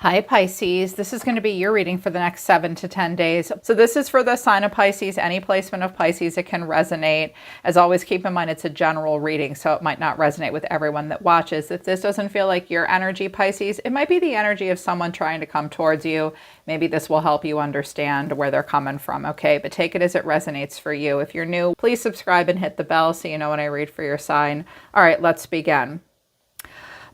Hi Pisces, this is going to be your reading for the next 7 to 10 days. So this is for the sign of Pisces, any placement of Pisces, it can resonate. As always, keep in mind it's a general reading, so it might not resonate with everyone that watches. If this doesn't feel like your energy, Pisces, it might be the energy of someone trying to come towards you. Maybe this will help you understand where they're coming from, okay? But take it as it resonates for you. If you're new, please subscribe and hit the bell so you know when I read for your sign. All right, let's begin.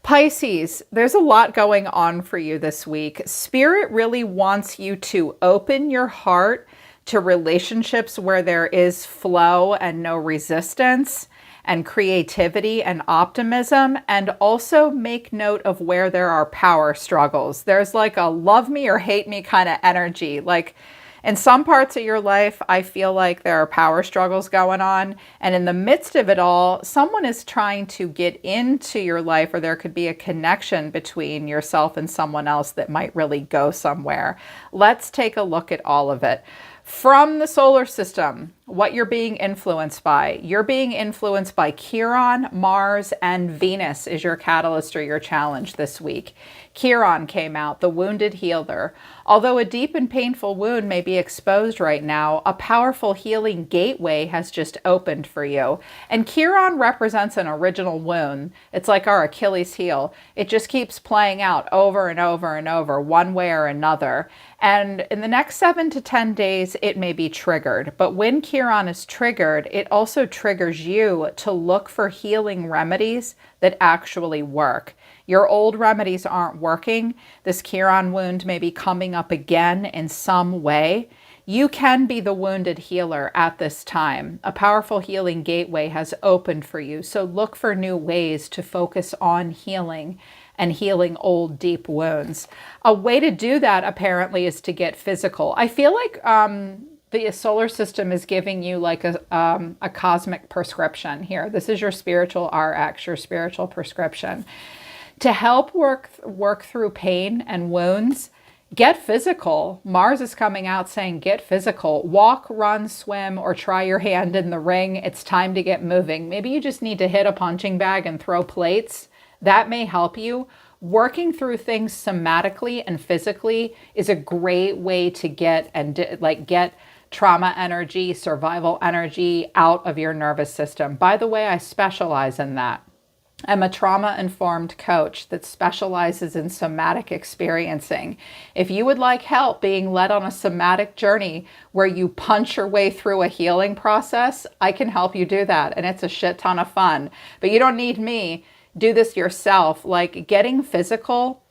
Pisces, there's a lot going on for you this week. Spirit really wants you to open your heart to relationships where there is flow and no resistance and creativity and optimism, and also make note of where there are power struggles. There's like a love me or hate me kind of energy. Like in some parts of your life, I feel like there are power struggles going on. And in the midst of it all, someone is trying to get into your life, or there could be a connection between yourself and someone else that might really go somewhere. Let's take a look at all of it. From the solar system, what you're being influenced by. You're being influenced by Chiron, Mars, and Venus is your catalyst or your challenge this week. Chiron came out, the wounded healer. Although a deep and painful wound may be exposed right now, a powerful healing gateway has just opened for you. And Chiron represents an original wound. It's like our Achilles heel. It just keeps playing out over and over and over, one way or another. And in the next 7 to 10 days, it may be triggered. But when Chiron is triggered, it also triggers you to look for healing remedies that actually work. Your old remedies aren't working. This Chiron wound may be coming up again in some way. You can be the wounded healer at this time. A powerful healing gateway has opened for you. So look for new ways to focus on healing and healing old deep wounds. A way to do that apparently is to get physical. I feel like the solar system is giving you like a cosmic prescription here. This is your spiritual RX, your spiritual prescription. To help work through pain and wounds, get physical. Mars is coming out saying get physical. Walk, run, swim, or try your hand in the ring. It's time to get moving. Maybe you just need to hit a punching bag and throw plates. That may help you. Working through things somatically and physically is a great way to get trauma energy, survival energy out of your nervous system. By the way, I specialize in that. I'm a trauma-informed coach that specializes in somatic experiencing. If you would like help being led on a somatic journey where you punch your way through a healing process, I can help you do that. And it's a shit ton of fun. But you don't need me. Do this yourself. Like getting physical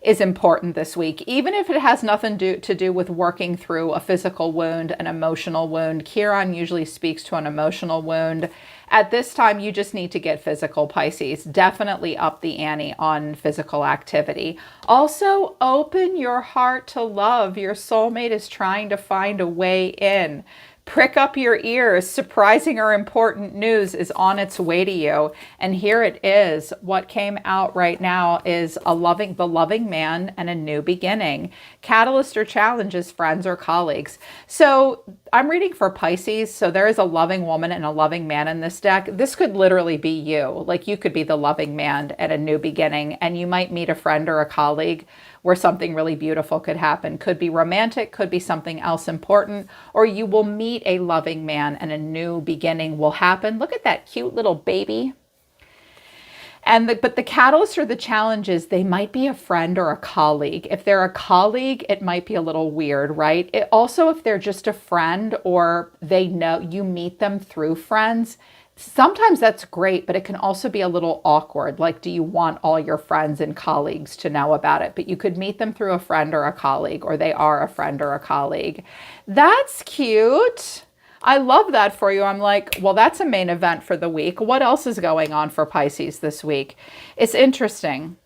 is important this week, even if it has nothing to do with working through a physical wound, an emotional wound. Chiron usually speaks to an emotional wound. At this time, you just need to get physical, Pisces. Definitely up the ante on physical activity. Also, open your heart to love. Your soulmate is trying to find a way in. Prick up your ears. Surprising or important news is on its way to you. And here it is. What came out right now is the loving man and a new beginning. Catalyst or challenges, friends or colleagues. So I'm reading for Pisces. So there is a loving woman and a loving man in this deck. This could literally be you. Like you could be the loving man at a new beginning, and you might meet a friend or a colleague where something really beautiful could happen. Could be romantic, could be something else important, or you will meet a loving man and a new beginning will happen. Look at that cute little baby. But the catalyst or the challenges, they might be a friend or a colleague. If they're a colleague, it might be a little weird, right? Also, if they're just a friend or they know you meet them through friends, sometimes that's great, but it can also be a little awkward. Like, do you want all your friends and colleagues to know about it? But you could meet them through a friend or a colleague, or they are a friend or a colleague. That's cute. I love that for you. I'm like, well, that's a main event for the week. What else is going on for Pisces this week? It's interesting.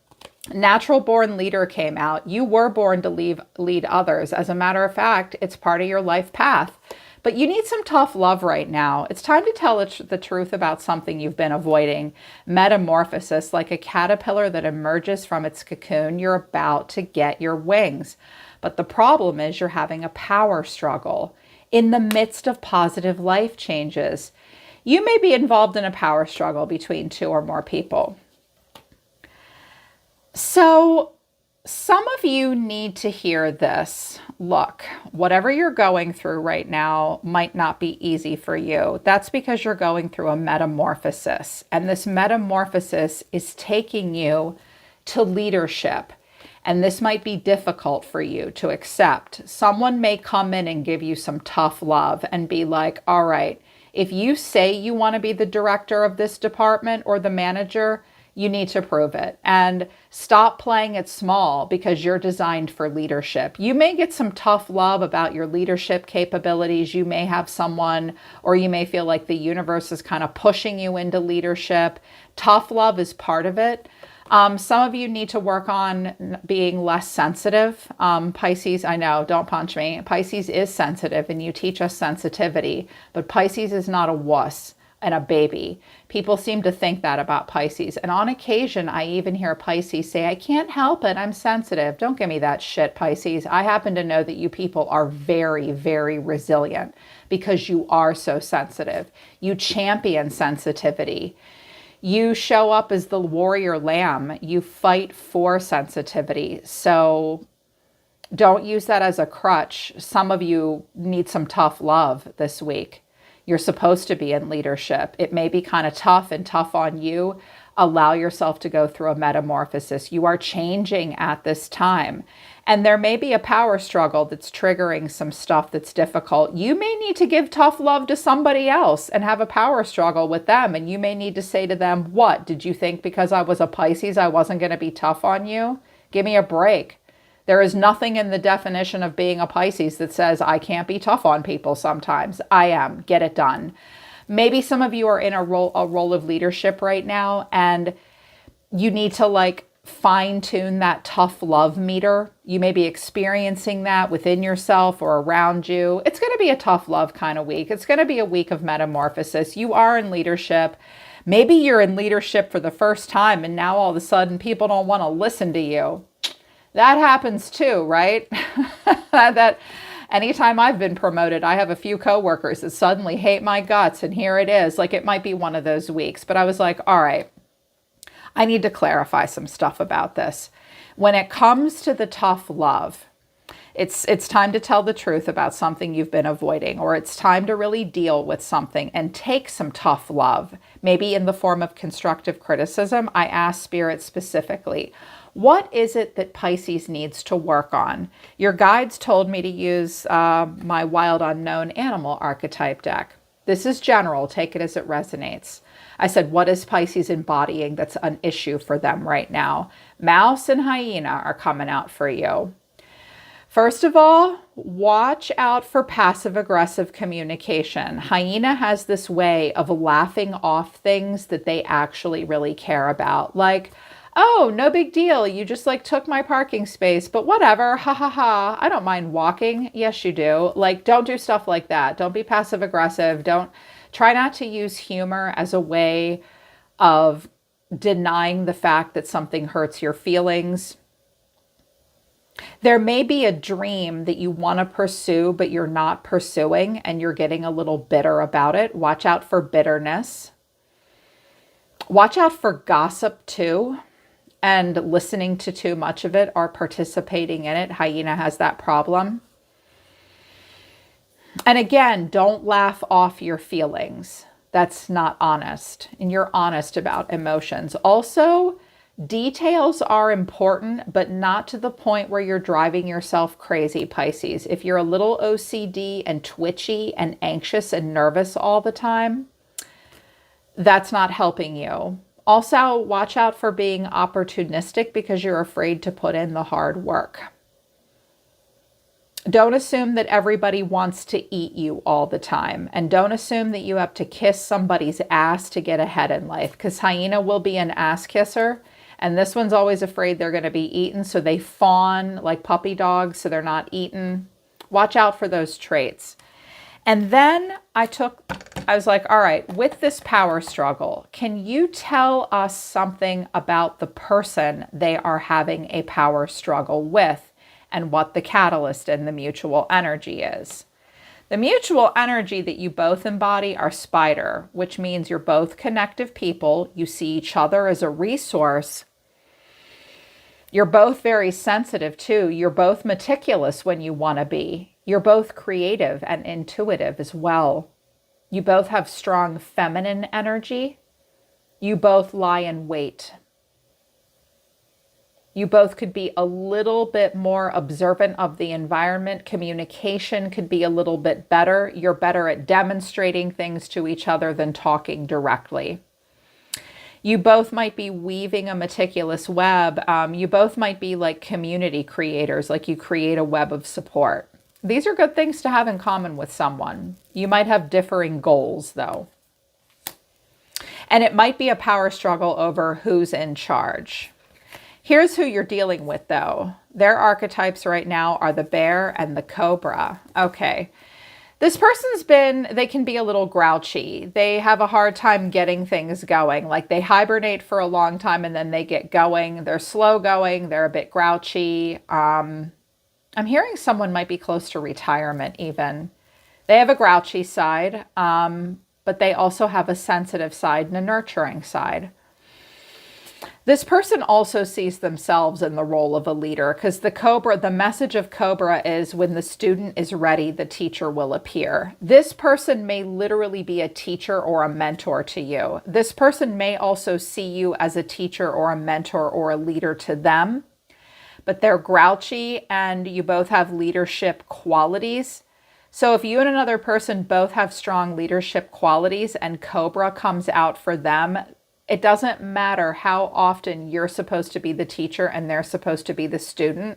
Natural born leader came out. You were born to lead others. As a matter of fact, it's part of your life path. But you need some tough love right now. It's time to tell the truth about something you've been avoiding. Metamorphosis, like a caterpillar that emerges from its cocoon, you're about to get your wings. But the problem is you're having a power struggle in the midst of positive life changes. You may be involved in a power struggle between 2 or more people. So Some of you need to hear this. Look, whatever you're going through right now might not be easy for you. That's because you're going through a metamorphosis. And this metamorphosis is taking you to leadership. And this might be difficult for you to accept. Someone may come in and give you some tough love and be like, all right, if you say you want to be the director of this department or the manager, you need to prove it, and stop playing it small because you're designed for leadership. You may get some tough love about your leadership capabilities. You may have someone, or you may feel like the universe is kind of pushing you into leadership. Tough love is part of it. Some of you need to work on being less sensitive. Pisces, I know, don't punch me. Pisces is sensitive and you teach us sensitivity, but Pisces is not a wuss and a baby. People seem to think that about Pisces. And on occasion, I even hear Pisces say, I can't help it, I'm sensitive. Don't give me that shit, Pisces. I happen to know that you people are very, very resilient because you are so sensitive. You champion sensitivity. You show up as the warrior lamb. You fight for sensitivity. So don't use that as a crutch. Some of you need some tough love this week. You're supposed to be in leadership. It may be kind of tough and tough on you. Allow yourself to go through a metamorphosis. You are changing at this time. And there may be a power struggle that's triggering some stuff that's difficult. You may need to give tough love to somebody else and have a power struggle with them. And you may need to say to them, what? Did you think because I was a Pisces, I wasn't going to be tough on you? Give me a break. There is nothing in the definition of being a Pisces that says I can't be tough on people sometimes. I am. Get it done. Maybe some of you are in a role of leadership right now and you need to fine tune that tough love meter. You may be experiencing that within yourself or around you. It's going to be a tough love kind of week. It's going to be a week of metamorphosis. You are in leadership. Maybe you're in leadership for the first time and now all of a sudden people don't want to listen to you. That happens too, right? That anytime I've been promoted, I have a few coworkers that suddenly hate my guts, and here it is. It might be one of those weeks, but I was like, all right, I need to clarify some stuff about this. When it comes to the tough love, it's time to tell the truth about something you've been avoiding, or it's time to really deal with something and take some tough love, maybe in the form of constructive criticism. I asked Spirit specifically, what is it that Pisces needs to work on? Your guides told me to use my Wild Unknown Animal archetype deck. This is general. Take it as it resonates. I said, what is Pisces embodying that's an issue for them right now? Mouse and hyena are coming out for you. First of all, watch out for passive-aggressive communication. Hyena has this way of laughing off things that they actually really care about. Like, oh, no big deal. You just took my parking space, but whatever. Ha ha ha. I don't mind walking. Yes, you do. Don't do stuff like that. Don't be passive aggressive. Try not to use humor as a way of denying the fact that something hurts your feelings. There may be a dream that you want to pursue, but you're not pursuing and you're getting a little bitter about it. Watch out for bitterness. Watch out for gossip too. And listening to too much of it or participating in it. Hyena has that problem. And again, don't laugh off your feelings. That's not honest. And you're honest about emotions. Also, details are important, but not to the point where you're driving yourself crazy, Pisces. If you're a little OCD and twitchy and anxious and nervous all the time, that's not helping you. Also, watch out for being opportunistic because you're afraid to put in the hard work. Don't assume that everybody wants to eat you all the time. And don't assume that you have to kiss somebody's ass to get ahead in life, because hyena will be an ass kisser. And this one's always afraid they're going to be eaten. So they fawn like puppy dogs so they're not eaten. Watch out for those traits. And then I was like, all right, with this power struggle, can you tell us something about the person they are having a power struggle with and what the catalyst and the mutual energy is? The mutual energy that you both embody are spider, which means you're both connective people. You see each other as a resource. You're both very sensitive too. You're both meticulous when you want to be. You're both creative and intuitive as well. You both have strong feminine energy. You both lie in wait. You both could be a little bit more observant of the environment. Communication could be a little bit better. You're better at demonstrating things to each other than talking directly. You both might be weaving a meticulous web. You both might be like community creators, like you create a web of support. These are good things to have in common with someone. You might have differing goals, though. And it might be a power struggle over who's in charge. Here's who you're dealing with, though. Their archetypes right now are the bear and the cobra. Okay. This person's they can be a little grouchy. They have a hard time getting things going. Like they hibernate for a long time and then they get going. They're slow going. They're a bit grouchy. I'm hearing someone might be close to retirement even. They have a grouchy side, but they also have a sensitive side and a nurturing side. This person also sees themselves in the role of a leader because the message of Cobra is when the student is ready, the teacher will appear. This person may literally be a teacher or a mentor to you. This person may also see you as a teacher or a mentor or a leader to them, but they're grouchy and you both have leadership qualities. So if you and another person both have strong leadership qualities and Cobra comes out for them, it doesn't matter how often you're supposed to be the teacher and they're supposed to be the student.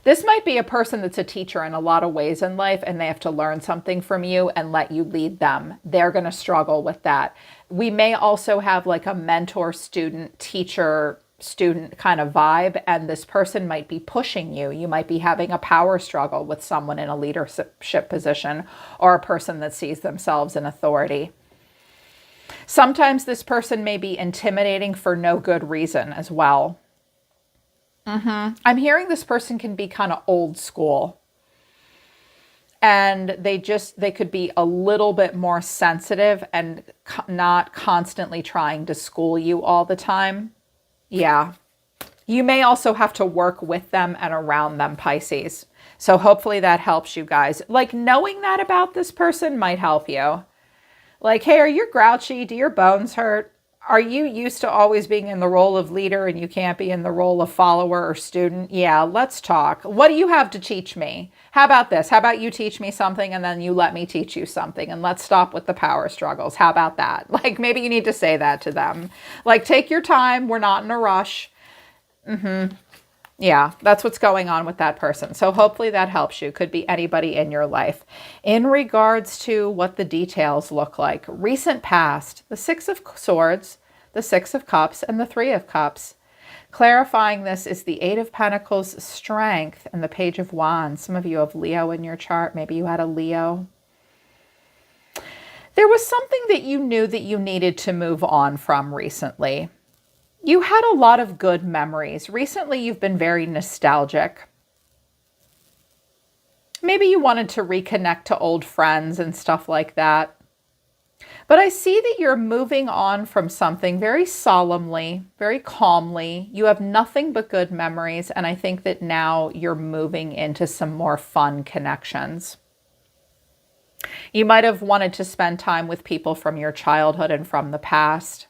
This might be a person that's a teacher in a lot of ways in life and they have to learn something from you and let you lead them. They're going to struggle with that. We may also have like a mentor, student, teacher, student kind of vibe, and this person might be pushing you. You might be having a power struggle with someone in a leadership position or a person that sees themselves in authority. Sometimes this person may be intimidating for no good reason as well. I'm hearing this person can be kind of old school. And they could be a little bit more sensitive and not constantly trying to school you all the time. Yeah. You may also have to work with them and around them, Pisces. So hopefully that helps you guys. Like knowing that about this person might help you. Like, hey, are you grouchy? Do your bones hurt? Are you used to always being in the role of leader and you can't be in the role of follower or student? Yeah, let's talk. What do you have to teach me? How about this? How about you teach me something and then you let me teach you something and let's stop with the power struggles. How about that? Like maybe you need to say that to them. Like take your time. We're not in a rush. Yeah, that's what's going on with that person. So hopefully that helps you. Could be anybody in your life. In regards to what the details look like, recent past, the Six of Swords, the Six of Cups, and the Three of Cups. Clarifying this is the Eight of Pentacles, Strength, and the Page of Wands. Some of you have Leo in your chart. Maybe you had a Leo. There was something that you knew that you needed to move on from recently. You had a lot of good memories. Recently, you've been very nostalgic. Maybe you wanted to reconnect to old friends and stuff like that. But I see that you're moving on from something very solemnly, very calmly. You have nothing but good memories. And I think that now you're moving into some more fun connections. You might have wanted to spend time with people from your childhood and from the past.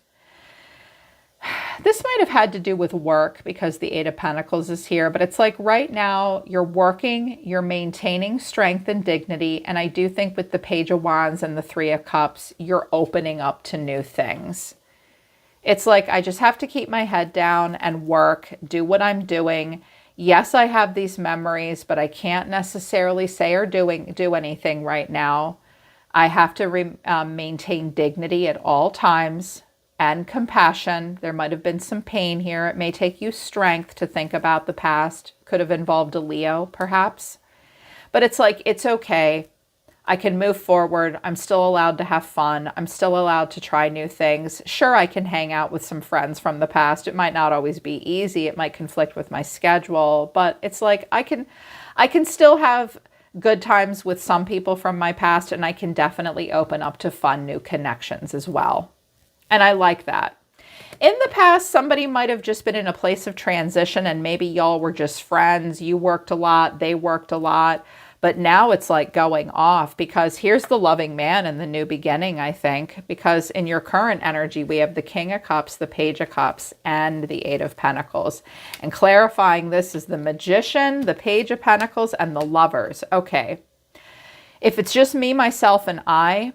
This might have had to do with work because the Eight of Pentacles is here, but it's like right now you're working, you're maintaining strength and dignity. And I do think with the Page of Wands and the Three of Cups, you're opening up to new things. It's like, I just have to keep my head down and work, do what I'm doing. Yes, I have these memories, but I can't necessarily say or do anything right now. I have to maintain dignity at all times. And compassion. There might have been some pain here. It may take you strength to think about the past. Could have involved a Leo, perhaps. But it's like, it's okay. I can move forward. I'm still allowed to have fun. I'm still allowed to try new things. Sure, I can hang out with some friends from the past. It might not always be easy. It might conflict with my schedule. But it's like, I can still have good times with some people from my past. And I can definitely open up to fun new connections as well. And I like that. In the past, somebody might have just been in a place of transition and maybe y'all were just friends. You worked a lot, they worked a lot. But now it's like going off, because here's the loving man in the new beginning, I think, because in your current energy, we have the King of Cups, the Page of Cups, and the Eight of Pentacles. And clarifying this is the Magician, the Page of Pentacles, and the Lovers. Okay. If it's just me, myself, and I,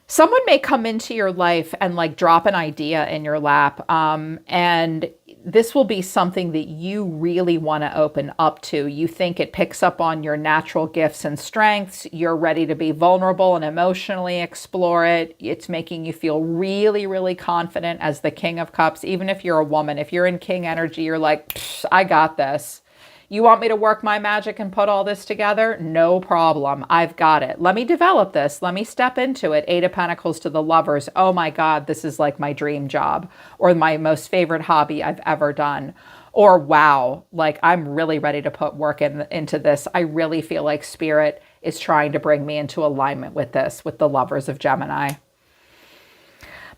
someone may come into your life and like drop an idea in your lap. And this will be something that you really want to open up to. You think it picks up on your natural gifts and strengths. You're ready to be vulnerable and emotionally explore it. It's making you feel really, really confident as the King of Cups. Even if you're a woman, if you're in King energy, you're like, I got this. You want me to work my magic and put all this together? No problem. I've got it. Let me develop this. Let me step into it. Eight of Pentacles to the Lovers. Oh my God, this is like my dream job, or my most favorite hobby I've ever done. Or wow, like I'm really ready to put work into this. I really feel like Spirit is trying to bring me into alignment with this, with the Lovers of Gemini.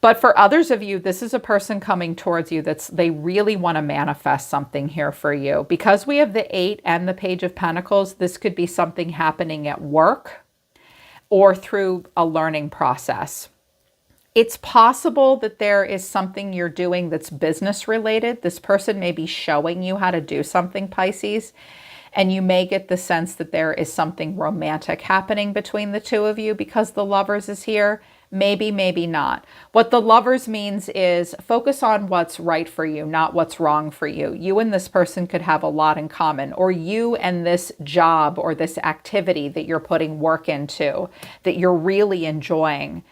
But for others of you, this is a person coming towards you they really want to manifest something here for you. Because we have the 8 and the Page of Pentacles, this could be something happening at work or through a learning process. It's possible that there is something you're doing that's business related. This person may be showing you how to do something, Pisces, and you may get the sense that there is something romantic happening between the two of you because the Lovers is here. Maybe, maybe not. What the Lovers means is focus on what's right for you, not what's wrong for you. You and this person could have a lot in common, or you and this job or this activity that you're putting work into, that you're really enjoying,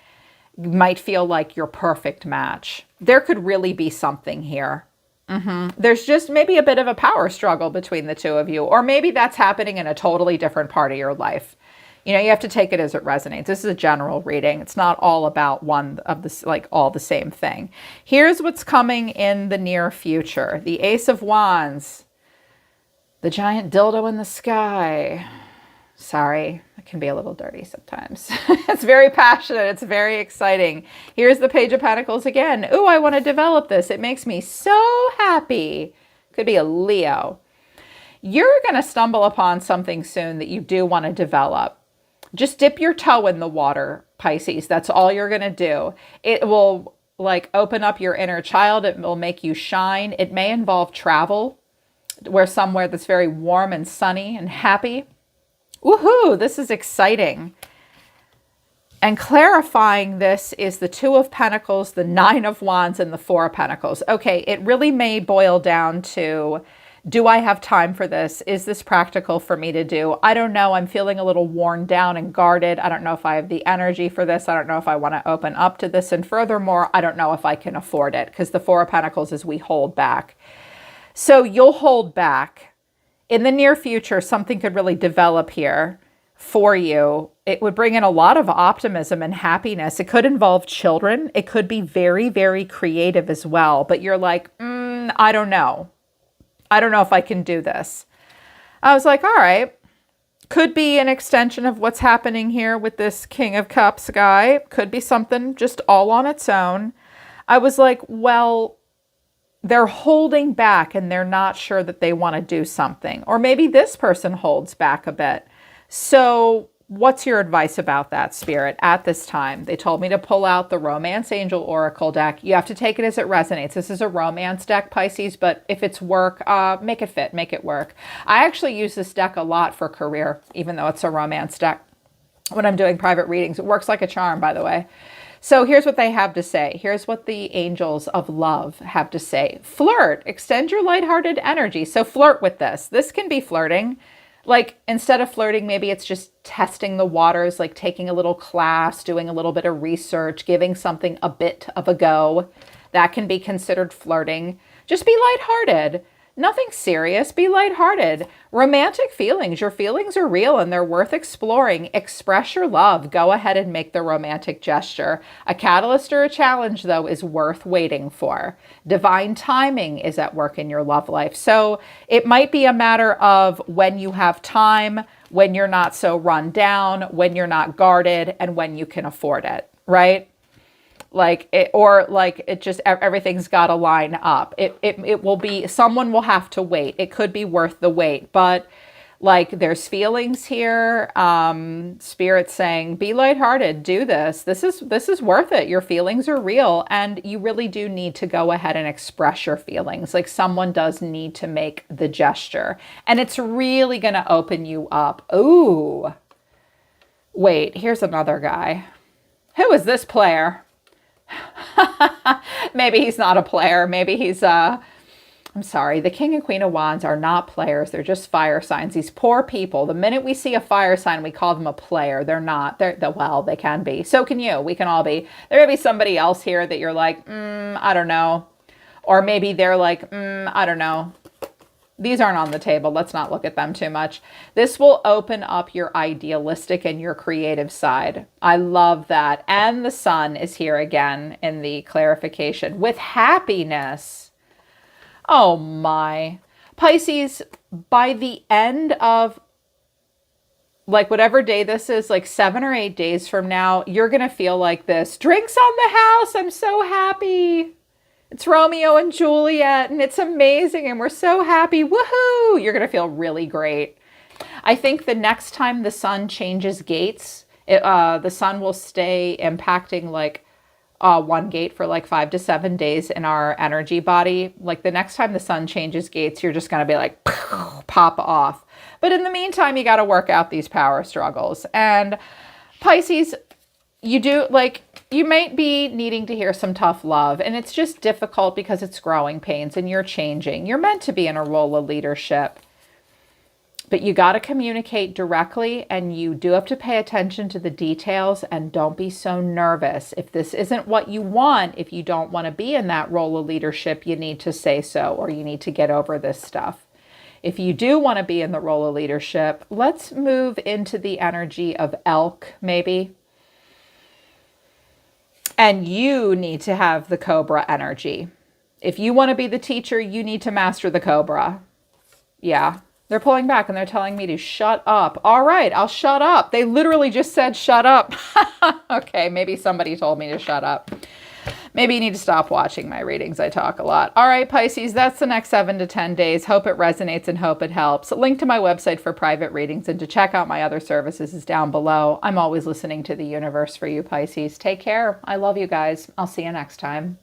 might feel like your perfect match. There could really be something here. There's just maybe a bit of a power struggle between the two of you, or maybe that's happening in a totally different part of your life. You know, you have to take it as it resonates. This is a general reading. It's not all about one of this, like all the same thing. Here's what's coming in the near future. The Ace of Wands, the giant dildo in the sky. Sorry, it can be a little dirty sometimes. It's very passionate. It's very exciting. Here's the Page of Pentacles again. Ooh, I want to develop this. It makes me so happy. Could be a Leo. You're going to stumble upon something soon that you do want to develop. Just dip your toe in the water, Pisces. That's all you're going to do. It will like open up your inner child. It will make you shine. It may involve travel, somewhere that's very warm and sunny and happy. Woohoo! This is exciting. And clarifying this is the Two of Pentacles, the Nine of Wands, and the Four of Pentacles. Okay, it really may boil down to, do I have time for this? Is this practical for me to do? I don't know. I'm feeling a little worn down and guarded. I don't know if I have the energy for this. I don't know if I want to open up to this. And furthermore, I don't know if I can afford it, because the Four of Pentacles is we hold back. So you'll hold back. In the near future, something could really develop here for you. It would bring in a lot of optimism and happiness. It could involve children. It could be very, very creative as well. But you're like, I don't know. I don't know if I can do this. I was like, all right, could be an extension of what's happening here with this King of Cups guy. Could be something just all on its own. I was like, well, they're holding back and they're not sure that they want to do something. Or maybe this person holds back a bit. So what's your advice about that, Spirit, at this time? They told me to pull out the Romance Angel Oracle deck. You have to take it as it resonates. This is a romance deck, Pisces, but if it's work, make it fit, make it work. I actually use this deck a lot for career, even though it's a romance deck. When I'm doing private readings, it works like a charm, by the way. So here's what they have to say. Here's what the angels of love have to say. Flirt, extend your lighthearted energy. So flirt with this. This can be flirting. Like, instead of flirting, maybe it's just testing the waters, like taking a little class, doing a little bit of research, giving something a bit of a go. That can be considered flirting. Just be lighthearted. Nothing serious. Be lighthearted. Romantic feelings. Your feelings are real and they're worth exploring. Express your love. Go ahead and make the romantic gesture. A catalyst or a challenge, though, is worth waiting for. Divine timing is at work in your love life. So it might be a matter of when you have time, when you're not so run down, when you're not guarded, and when you can afford it, right? Like it, or like it just, everything's got to line up. It will be, someone will have to wait. It could be worth the wait, but like there's feelings here. Spirit's saying, be lighthearted, do this. This is worth it. Your feelings are real, and you really do need to go ahead and express your feelings. Like someone does need to make the gesture, and it's really going to open you up. Ooh, wait, here's another guy. Who is this player? Maybe he's not a player. Maybe he's I'm sorry, the King and Queen of Wands are not players. They're just fire signs. These poor people, the minute we see a fire sign, we call them a player. They're not. Well, they can be. So can you. We can all be. There may be somebody else here that you're like, I don't know. Or maybe they're like, I don't know. These aren't on the table. Let's not look at them too much. This will open up your idealistic and your creative side. I love that. And the sun is here again in the clarification with happiness. Oh my. Pisces, by the end of like whatever day this is, like 7 or 8 days from now, you're going to feel like this. Drinks on the house. I'm so happy. It's Romeo and Juliet and it's amazing and we're so happy. Woohoo! You're going to feel really great. I think the next time the sun changes gates, the sun will stay impacting like one gate for like 5 to 7 days in our energy body. Like the next time the sun changes gates, you're just going to be like, pop off. But in the meantime, you got to work out these power struggles. And Pisces, you might be needing to hear some tough love, and it's just difficult because it's growing pains and you're changing. You're meant to be in a role of leadership. But you got to communicate directly, and you do have to pay attention to the details, and don't be so nervous. If this isn't what you want, if you don't want to be in that role of leadership, you need to say so, or you need to get over this stuff. If you do want to be in the role of leadership, let's move into the energy of elk, maybe. And you need to have the cobra energy. If you want to be the teacher, you need to master the cobra. Yeah. They're pulling back and they're telling me to shut up. All right, I'll shut up. They literally just said shut up. Okay, maybe somebody told me to shut up. Maybe you need to stop watching my readings. I talk a lot. All right, Pisces, that's the next 7 to 10 days. Hope it resonates and hope it helps. Link to my website for private readings and to check out my other services is down below. I'm always listening to the universe for you, Pisces. Take care. I love you guys. I'll see you next time.